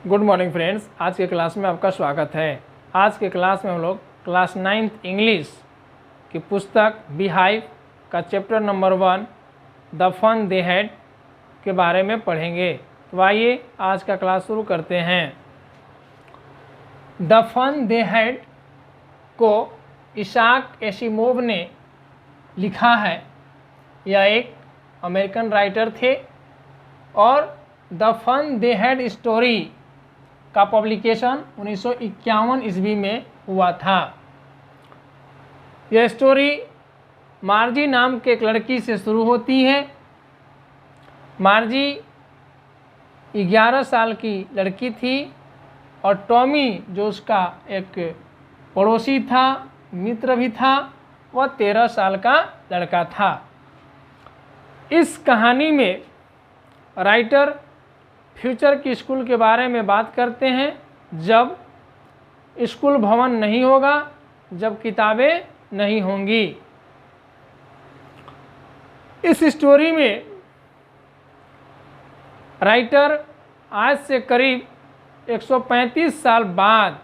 Good morning friends, आज के class में आपका स्वागत है। आज के क्लास में हम लोग क्लास 9th इंग्लिश की पुस्तक बीहाइव का chapter number 1 the fun they had के बारे में पढ़ेंगे। तो आइए आज का क्लास शुरू करते हैं। द फन दे हैड को इसाक एसिमोव ने लिखा है। यह एक अमेरिकन राइटर थे और the fun they had story का पब्लिकेशन 1951 ईस्वी में हुआ था। यह स्टोरी मार्जी नाम के एक लड़की से शुरू होती है। मार्जी 11 साल की लड़की थी और टॉमी जो उसका एक पड़ोसी था, मित्र भी था, वह 13 साल का लड़का था। इस कहानी में राइटर फ्यूचर की स्कूल के बारे में बात करते हैं, जब स्कूल भवन नहीं होगा, जब किताबें नहीं होंगी। इस स्टोरी में राइटर आज से करीब 135 साल बाद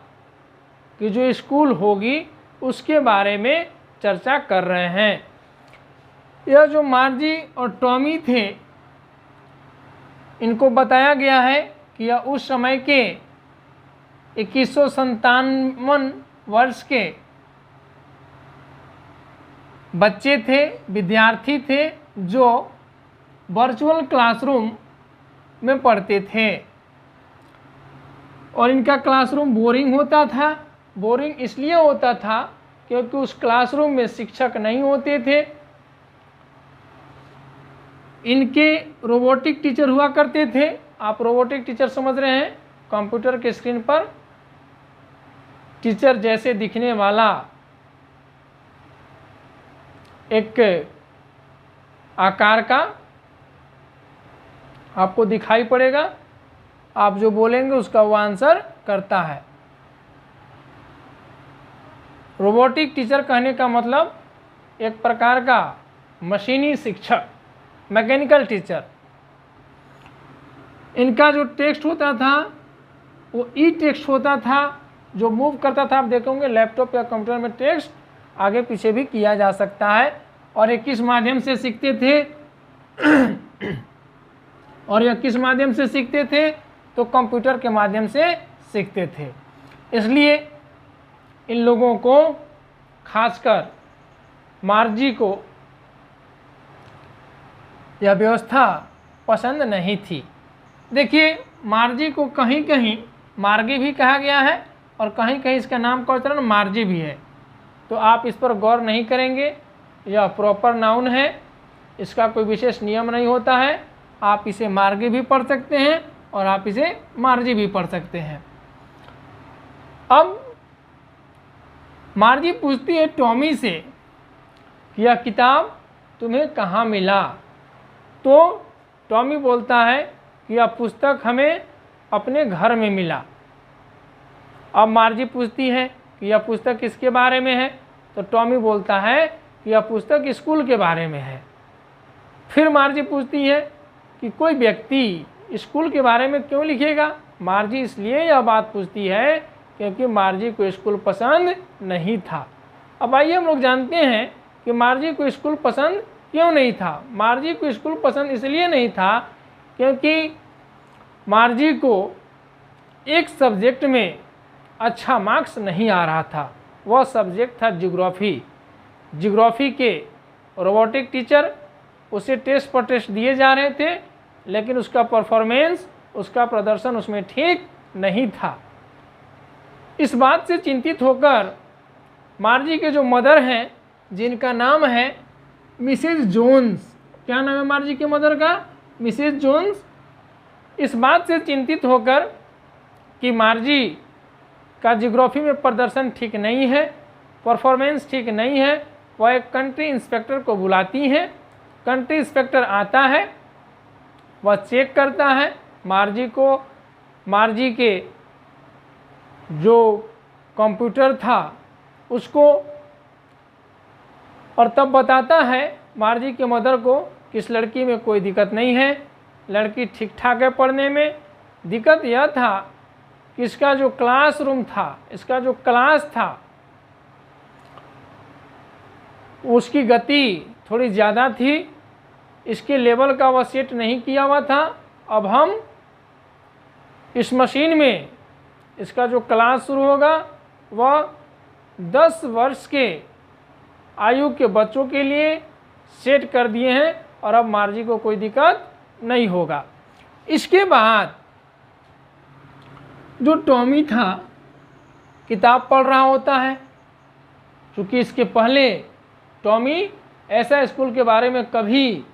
की जो स्कूल होगी उसके बारे में चर्चा कर रहे हैं। यह जो मार्जी और टॉमी थे, इनको बताया गया है कि यह उस समय के 2157 वर्ष के बच्चे थे, विद्यार्थी थे, जो वर्चुअल क्लासरूम में पढ़ते थे और इनका क्लासरूम बोरिंग होता था। बोरिंग इसलिए होता था क्योंकि उस क्लासरूम में शिक्षक नहीं होते थे। इनके रोबोटिक टीचर हुआ करते थे। आप रोबोटिक टीचर समझ रहे हैं, कंप्यूटर के स्क्रीन पर टीचर जैसे दिखने वाला एक आकार का आपको दिखाई पड़ेगा। आप जो बोलेंगे उसका वो आंसर करता है। रोबोटिक टीचर कहने का मतलब एक प्रकार का मशीनी शिक्षक, मैकेनिकल टीचर। इनका जो टेक्स्ट होता था वो ई टेक्स्ट होता था, जो मूव करता था। आप देखोगे लैपटॉप या कंप्यूटर में टेक्स्ट आगे पीछे भी किया जा सकता है। और ये किस माध्यम से सीखते थे और यह किस माध्यम से सीखते थे, तो कंप्यूटर के माध्यम से सीखते थे। इसलिए इन लोगों को, खासकर मार्जी को, यह व्यवस्था पसंद नहीं थी। देखिए, मार्जी को कहीं कहीं मार्गी भी कहा गया है और कहीं कहीं इसका नाम का उच्चारण मार्जी भी है। तो आप इस पर गौर नहीं करेंगे। यह प्रॉपर नाउन है, इसका कोई विशेष नियम नहीं होता है। आप इसे मार्गी भी पढ़ सकते हैं और आप इसे मार्जी भी पढ़ सकते हैं। अब मार्जी पूछती है टॉमी से कि यह किताब तुम्हें कहाँ मिला। तो टॉमी बोलता है कि यह पुस्तक हमें अपने घर में मिला। अब मार्जी पूछती है कि यह पुस्तक किसके बारे में है, तो टॉमी बोलता है कि यह पुस्तक स्कूल के बारे में है। फिर मार्जी पूछती है कि कोई व्यक्ति स्कूल के बारे में क्यों लिखेगा। मार्जी इसलिए यह बात पूछती है क्योंकि मार्जी को स्कूल पसंद नहीं था। अब आइए हम लोग जानते हैं कि मार्जी को स्कूल पसंद क्यों नहीं था। मार्जी को स्कूल पसंद इसलिए नहीं था क्योंकि मार्जी को एक सब्जेक्ट में अच्छा मार्क्स नहीं आ रहा था। वह सब्जेक्ट था ज्योग्राफी। ज्योग्राफी के रोबोटिक टीचर उसे टेस्ट पर टेस्ट दिए जा रहे थे, लेकिन उसका परफॉर्मेंस, उसका प्रदर्शन उसमें ठीक नहीं था। इस बात से चिंतित होकर मार्जी के जो मदर हैं, जिनका नाम है मिसेज जोन्स, क्या नाम है मार्जी के मदर का, मिसेज जोन्स, इस बात से चिंतित होकर कि मार्जी का ज्योग्राफी में प्रदर्शन ठीक नहीं है, परफॉर्मेंस ठीक नहीं है, वह एक कंट्री इंस्पेक्टर को बुलाती हैं। कंट्री इंस्पेक्टर आता है, वह चेक करता है मार्जी को, मार्जी के जो कंप्यूटर था उसको, और तब बताता है मार्जी के मदर को कि इस लड़की में कोई दिक्कत नहीं है, लड़की ठीक ठाक है पढ़ने में। दिक्कत यह था कि इसका जो क्लासरूम था, इसका जो क्लास था, उसकी गति थोड़ी ज़्यादा थी, इसके लेवल का वह सेट नहीं किया हुआ था। अब हम इस मशीन में इसका जो क्लास शुरू होगा वह 10 वर्ष के आयु के बच्चों के लिए सेट कर दिए हैं और अब मार्जी को कोई दिक्कत नहीं होगा। इसके बाद जो टॉमी था किताब पढ़ रहा होता है, क्योंकि इसके पहले टॉमी ऐसा स्कूल के बारे में कभी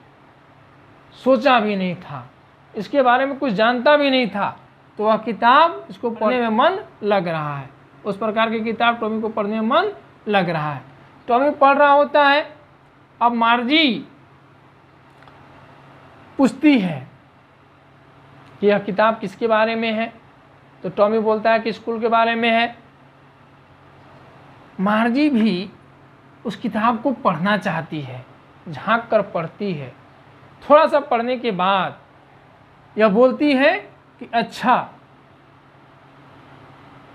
सोचा भी नहीं था, इसके बारे में कुछ जानता भी नहीं था, तो वह किताब इसको पढ़ने में मन लग रहा है। उस प्रकार की किताब टॉमी को पढ़ने में मन लग रहा है। टॉमी पढ़ रहा होता है। अब मार्जी पूछती है कि यह किताब किसके बारे में है, तो टॉमी बोलता है कि स्कूल के बारे में है। मार्जी भी उस किताब को पढ़ना चाहती है, झांक कर पढ़ती है। थोड़ा सा पढ़ने के बाद यह बोलती है कि अच्छा,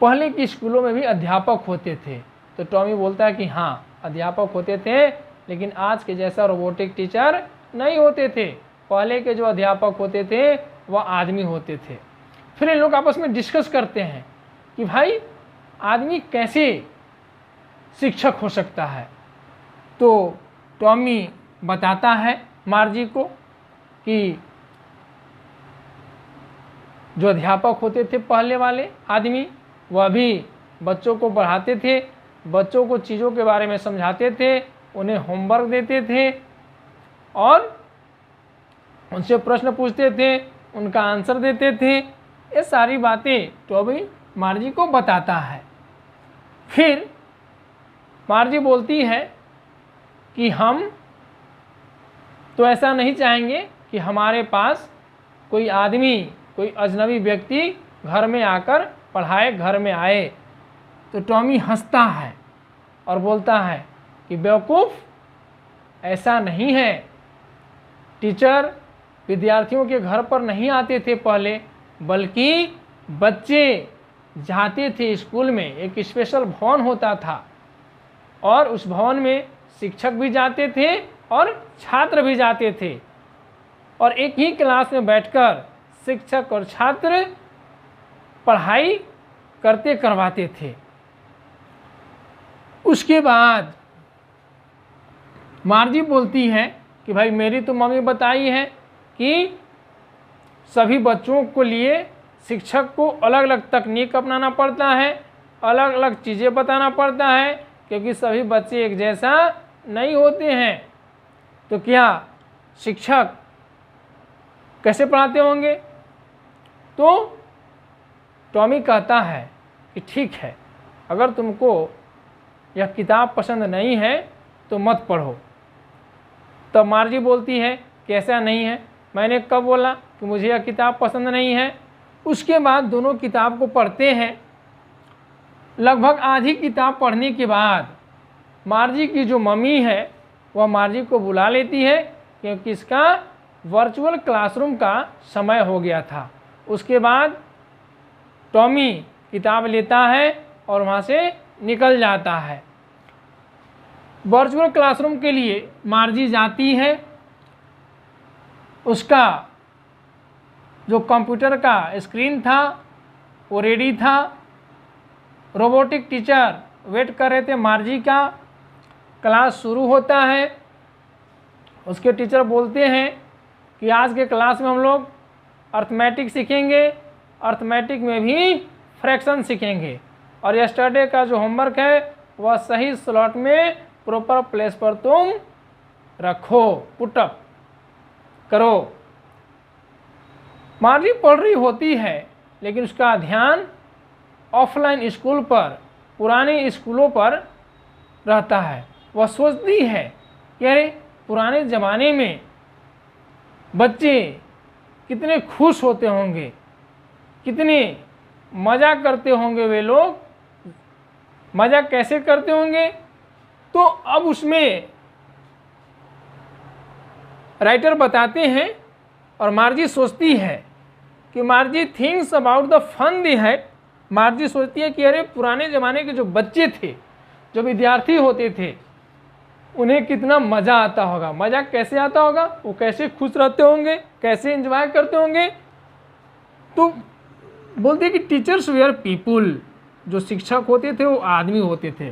पहले के स्कूलों में भी अध्यापक होते थे। तो टॉमी बोलता है कि हाँ, अध्यापक होते थे, लेकिन आज के जैसा रोबोटिक टीचर नहीं होते थे। पहले के जो अध्यापक होते थे वह आदमी होते थे। फिर इन लोग आपस में डिस्कस करते हैं कि भाई आदमी कैसे शिक्षक हो सकता है। तो टॉमी बताता है मार्जी को कि जो अध्यापक होते थे पहले वाले आदमी, वह भी बच्चों को पढ़ाते थे, बच्चों को चीज़ों के बारे में समझाते थे, उन्हें होमवर्क देते थे और उनसे प्रश्न पूछते थे, उनका आंसर देते थे। ये सारी बातें टॉमी मार्जी को बताता है। फिर मार्जी बोलती है कि हम तो ऐसा नहीं चाहेंगे कि हमारे पास कोई आदमी, कोई अजनबी व्यक्ति घर में आकर पढ़ाए, घर में आए। तो टॉमी हंसता है और बोलता है कि बेवकूफ़, ऐसा नहीं है। टीचर विद्यार्थियों के घर पर नहीं आते थे पहले, बल्कि बच्चे जाते थे स्कूल में। एक स्पेशल भवन होता था और उस भवन में शिक्षक भी जाते थे और छात्र भी जाते थे, और एक ही क्लास में बैठकर शिक्षक और छात्र पढ़ाई करवाते थे। उसके बाद मार्जी बोलती है कि भाई मेरी तो मम्मी बताई है कि सभी बच्चों को लिए शिक्षक को अलग अलग तकनीक अपनाना पड़ता है, अलग अलग चीज़ें बताना पड़ता है, क्योंकि सभी बच्चे एक जैसा नहीं होते हैं। तो क्या शिक्षक कैसे पढ़ाते होंगे? तो टॉमी कहता है कि ठीक है, अगर तुमको यह किताब पसंद नहीं है तो मत पढ़ो। तब मार्जी बोलती है कि ऐसा नहीं है, मैंने कब बोला कि मुझे यह किताब पसंद नहीं है। उसके बाद दोनों किताब को पढ़ते हैं। लगभग आधी किताब पढ़ने के बाद मार्जी की जो मम्मी है वह मार्जी को बुला लेती है, क्योंकि इसका वर्चुअल क्लासरूम का समय हो गया था। उसके बाद टॉमी किताब लेता है और वहाँ से निकल जाता है। वर्चुअल क्लासरूम के लिए मार्जी जाती है। उसका जो कंप्यूटर का स्क्रीन था वो रेडी था। रोबोटिक टीचर वेट कर रहे थे मार्जी का। क्लास शुरू होता है। उसके टीचर बोलते हैं कि आज के क्लास में हम लोग अर्थमेटिक सीखेंगे, अर्थमेटिक में भी फ्रैक्शन सीखेंगे, और यस्टरडे का जो होमवर्क है वह सही स्लॉट में प्रॉपर प्लेस पर तुम रखो, पुटअप करो। मार्जी पढ़ रही होती है, लेकिन उसका ध्यान ऑफलाइन स्कूल पर, पुराने स्कूलों पर रहता है। वह सोचती है कि अरे पुराने ज़माने में बच्चे कितने खुश होते होंगे, कितने मज़ा करते होंगे, वे लोग मज़ा कैसे करते होंगे। तो अब उसमें राइटर बताते हैं और मार्जी सोचती है कि Margie thinks about the fun they had Margie सोचती है कि अरे पुराने ज़माने के जो बच्चे थे, जो विद्यार्थी होते थे, उन्हें कितना मज़ा आता होगा। मज़ा कैसे आता होगा, वो कैसे खुश रहते होंगे, कैसे एंजॉय करते होंगे। तो बोलते हैं कि टीचर्स वेयर पीपुल, जो शिक्षक होते थे वो आदमी होते थे,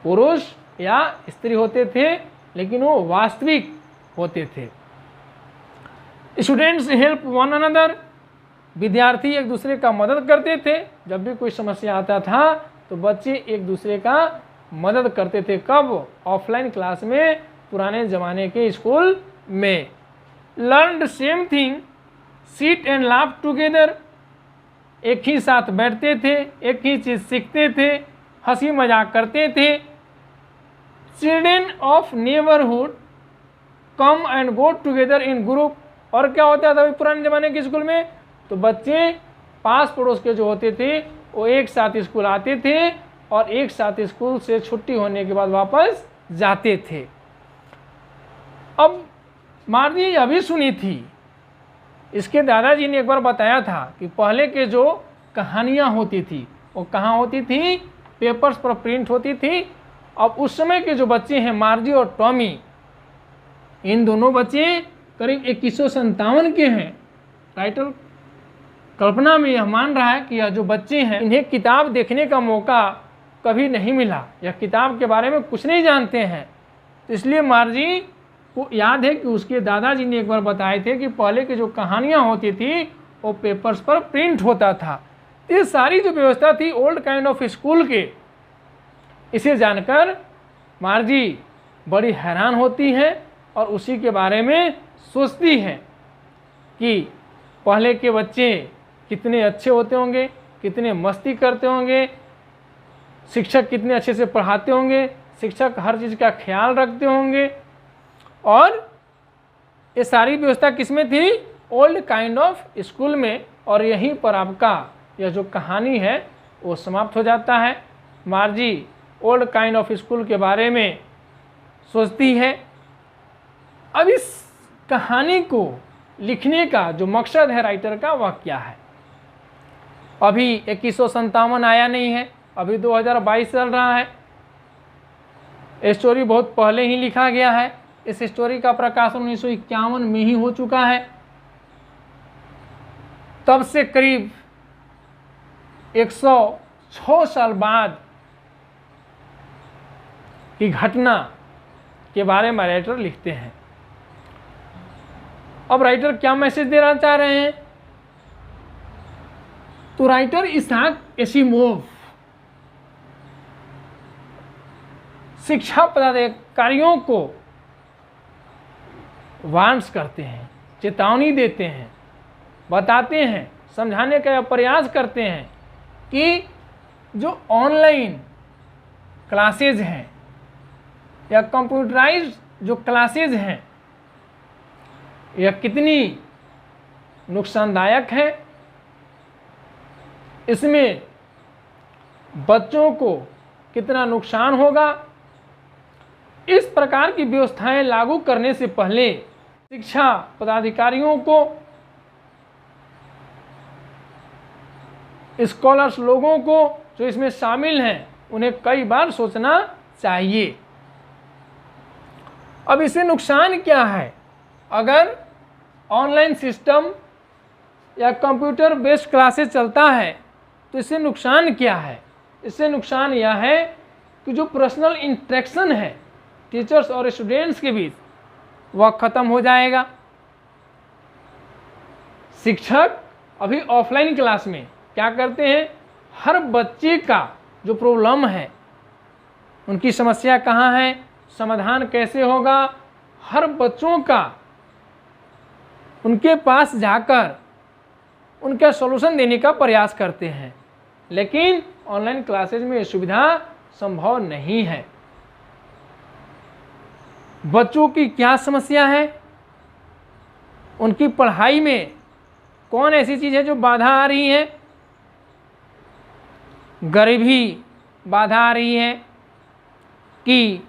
पुरुष या स्त्री होते थे, लेकिन वो वास्तविक होते थे। स्टूडेंट्स हेल्प वन अनदर, विद्यार्थी एक दूसरे का मदद करते थे। जब भी कोई समस्या आता था तो बच्चे एक दूसरे का मदद करते थे। कब? ऑफलाइन क्लास में, पुराने ज़माने के स्कूल में। Learned same thing, seat and laugh together, एक ही साथ बैठते थे, एक ही चीज़ सीखते थे, हंसी मजाक करते थे। Children of neighbourhood come and go together in group, और क्या होता था पुराने ज़माने के स्कूल में, तो बच्चे पास पड़ोस के जो होते थे वो एक साथ स्कूल आते थे और एक साथ स्कूल से छुट्टी होने के बाद वापस जाते थे। अब मार्जी अभी सुनी थी, इसके दादाजी ने एक बार बताया था कि पहले के जो कहानियाँ होती थी वो कहाँ होती थी, पेपर्स पर प्रिंट होती थी। अब उस समय के जो बच्चे हैं मार्जी और टॉमी, इन दोनों बच्चे करीब 2157 के हैं। टाइटल कल्पना में यह मान रहा है कि यह जो बच्चे हैं इन्हें किताब देखने का मौका कभी नहीं मिला, यह किताब के बारे में कुछ नहीं जानते हैं। तो इसलिए मार्जी को याद है कि उसके दादाजी ने एक बार बताए थे कि पहले की जो कहानियाँ होती थी वो पेपर्स पर प्रिंट होता था। ये सारी जो व्यवस्था थी ओल्ड काइंड ऑफ स्कूल के, इसे जानकर मार्जी बड़ी हैरान होती हैं और उसी के बारे में सोचती हैं कि पहले के बच्चे कितने अच्छे होते होंगे, कितने मस्ती करते होंगे, शिक्षक कितने अच्छे से पढ़ाते होंगे, शिक्षक हर चीज़ का ख्याल रखते होंगे। और ये सारी व्यवस्था किसमें थी? ओल्ड काइंड ऑफ स्कूल में। और यहीं पर आपका यह जो कहानी है वो समाप्त हो जाता है। मार्जी ओल्ड काइंड ऑफ स्कूल के बारे में सोचती है। अब इस कहानी को लिखने का जो मकसद है राइटर का वह क्या है? अभी 2157 आया नहीं है, अभी 2022 चल रहा है। स्टोरी बहुत पहले ही लिखा गया है। इस स्टोरी का प्रकाशन 1951 में ही हो चुका है। तब से करीब 106 साल बाद की घटना के बारे में राइटर लिखते हैं। अब राइटर क्या मैसेज देना चाह रहे हैं? तो राइटर इसाक एसिमोव शिक्षा पदाधिकारियों को वार्न्स करते हैं, चेतावनी देते हैं, बताते हैं, समझाने का प्रयास करते हैं कि जो ऑनलाइन क्लासेज हैं या कंप्यूटराइज्ड जो क्लासेज हैं यह कितनी नुकसानदायक है। इसमें बच्चों को कितना नुकसान होगा। इस प्रकार की व्यवस्थाएं लागू करने से पहले शिक्षा पदाधिकारियों को, स्कॉलर्स लोगों को जो इसमें शामिल हैं उन्हें कई बार सोचना चाहिए। अब इससे नुकसान क्या है? अगर ऑनलाइन सिस्टम या कंप्यूटर बेस्ड क्लासेस चलता है तो इससे नुकसान क्या है? इससे नुकसान यह है कि जो पर्सनल इंटरेक्शन है टीचर्स और स्टूडेंट्स के बीच वह खत्म हो जाएगा। शिक्षक अभी ऑफलाइन क्लास में क्या करते हैं, हर बच्चे का जो प्रॉब्लम है, उनकी समस्या कहाँ है, समाधान कैसे होगा, हर बच्चों का उनके पास जाकर उनका सॉल्यूशन देने का प्रयास करते हैं। लेकिन ऑनलाइन क्लासेज में ये सुविधा संभव नहीं है। बच्चों की क्या समस्या है, उनकी पढ़ाई में कौन ऐसी चीज़ है जो बाधा आ रही है? गरीबी बाधा आ रही है कि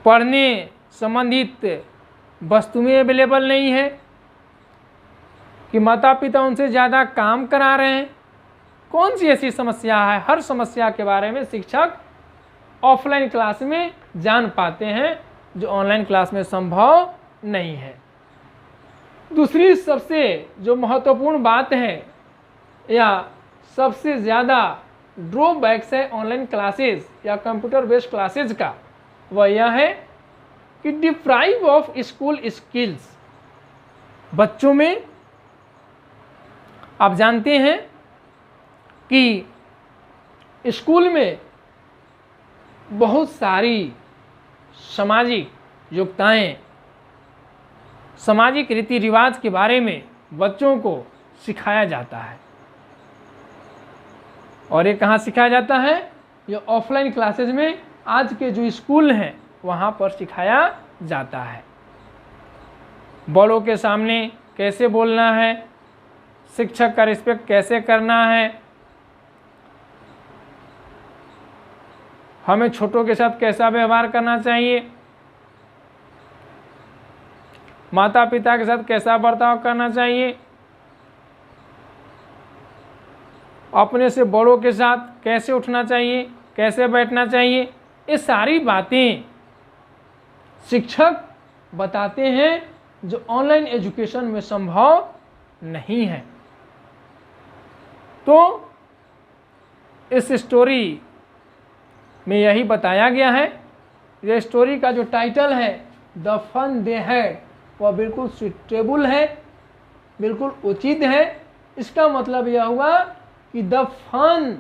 पढ़ने संबंधित वस्तुएं अवेलेबल नहीं है, कि माता पिता उनसे ज़्यादा काम करा रहे हैं, कौन सी ऐसी समस्या है, हर समस्या के बारे में शिक्षक ऑफलाइन क्लास में जान पाते हैं जो ऑनलाइन क्लास में संभव नहीं है। दूसरी सबसे जो महत्वपूर्ण बात है या सबसे ज़्यादा ड्रॉबैक्स है ऑनलाइन क्लासेस या कंप्यूटर बेस्ड क्लासेस का, वह यह है कि डिप्राइव ऑफ स्कूल स्किल्स। बच्चों में आप जानते हैं कि स्कूल में बहुत सारी सामाजिक योग्यताएं, सामाजिक रीति रिवाज के बारे में बच्चों को सिखाया जाता है। और ये कहाँ सिखाया जाता है? ये ऑफलाइन क्लासेज में आज के जो स्कूल हैं वहाँ पर सिखाया जाता है। बड़ों के सामने कैसे बोलना है, शिक्षक का रिस्पेक्ट कैसे करना है, हमें छोटों के साथ कैसा व्यवहार करना चाहिए, माता पिता के साथ कैसा बर्ताव करना चाहिए, अपने से बड़ों के साथ कैसे उठना चाहिए, कैसे बैठना चाहिए, ये सारी बातें शिक्षक बताते हैं जो ऑनलाइन एजुकेशन में संभव नहीं है। तो इस स्टोरी में यही बताया गया है। ये स्टोरी का जो टाइटल है द फन दे हैड, वह बिल्कुल सुटेबल है, बिल्कुल उचित है। इसका मतलब यह हुआ कि द फन,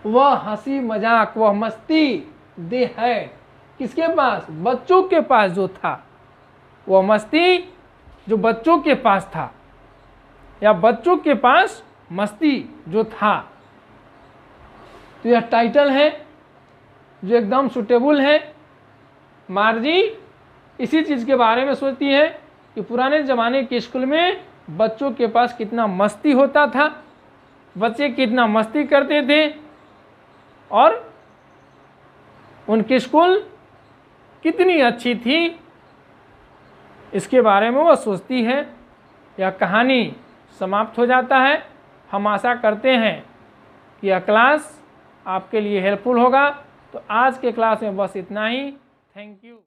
वह हंसी मजाक, वह मस्ती, दे हैड, किसके पास? बच्चों के पास जो था, वह मस्ती जो बच्चों के पास था या बच्चों के पास मस्ती जो था। तो यह टाइटल है जो एकदम सुटेबल है। मार्जी इसी चीज़ के बारे में सोचती है कि पुराने ज़माने के स्कूल में बच्चों के पास कितना मस्ती होता था, बच्चे कितना मस्ती करते थे और उनकी स्कूल कितनी अच्छी थी, इसके बारे में वह सोचती है। यह कहानी समाप्त हो जाता है। हम आशा करते हैं कि यह क्लास आपके लिए हेल्पफुल होगा। तो आज के क्लास में बस इतना ही। Thank you.